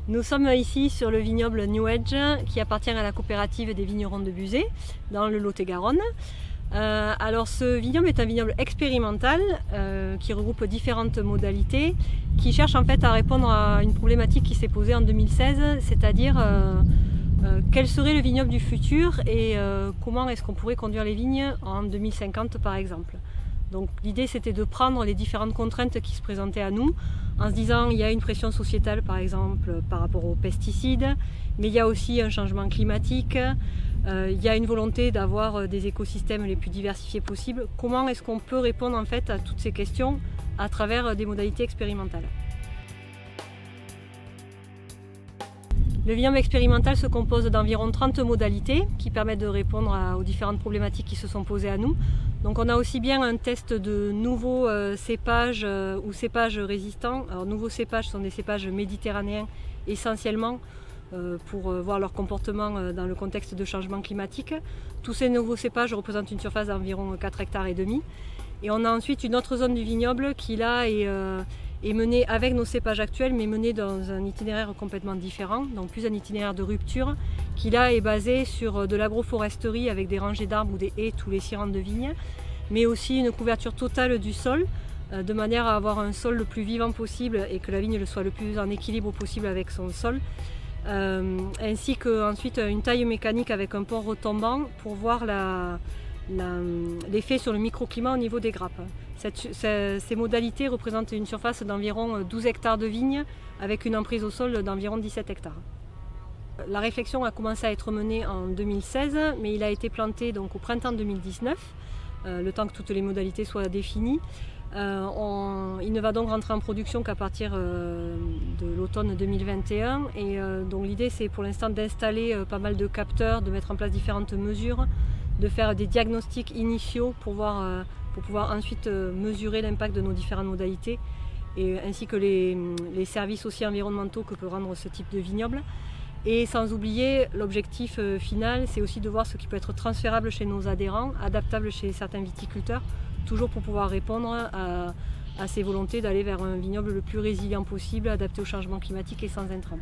Nous sommes ici sur le vignoble New Edge qui appartient à la coopérative des vignerons de Buzet dans le Lot-et-Garonne. Alors ce vignoble est un vignoble expérimental qui regroupe différentes modalités qui cherche en fait à répondre à une problématique qui s'est posée en 2016, c'est-à-dire quel serait le vignoble du futur et comment est-ce qu'on pourrait conduire les vignes en 2050 par exemple. Donc l'idée c'était de prendre les différentes contraintes qui se présentaient à nous en se disant il y a une pression sociétale par exemple par rapport aux pesticides, mais il y a aussi un changement climatique, il y a une volonté d'avoir des écosystèmes les plus diversifiés possibles. Comment est-ce qu'on peut répondre en fait à toutes ces questions à travers des modalités expérimentales? Le vignoble expérimental se compose d'environ 30 modalités qui permettent de répondre aux différentes problématiques qui se sont posées à nous. Donc on a aussi bien un test de nouveaux cépages ou cépages résistants. Alors nouveaux cépages sont des cépages méditerranéens essentiellement pour voir leur comportement dans le contexte de changement climatique. Tous ces nouveaux cépages représentent une surface d'environ 4,5 hectares. Et on a ensuite une autre zone du vignoble qui là est menée avec nos cépages actuels, mais menée dans un itinéraire complètement différent, donc plus un itinéraire de rupture, qui là est basé sur de l'agroforesterie avec des rangées d'arbres ou des haies tous les 6 rangs de vignes, mais aussi une couverture totale du sol, de manière à avoir un sol le plus vivant possible et que la vigne soit le plus en équilibre possible avec son sol, ainsi qu'ensuite une taille mécanique avec un pont retombant pour voir l'effet sur le microclimat au niveau des grappes. Ces modalités représentent une surface d'environ 12 hectares de vignes avec une emprise au sol d'environ 17 hectares. La réflexion a commencé à être menée en 2016, mais il a été planté donc au printemps 2019, le temps que toutes les modalités soient définies. Il ne va donc rentrer en production qu'à partir de l'automne 2021. Et donc l'idée c'est pour l'instant d'installer pas mal de capteurs, de mettre en place différentes mesures, de faire des diagnostics initiaux pour pouvoir ensuite mesurer l'impact de nos différentes modalités, ainsi que les services aussi environnementaux que peut rendre ce type de vignoble. Et sans oublier, l'objectif final, c'est aussi de voir ce qui peut être transférable chez nos adhérents, adaptable chez certains viticulteurs, toujours pour pouvoir répondre à ces volontés d'aller vers un vignoble le plus résilient possible, adapté au changement climatique et sans intrants.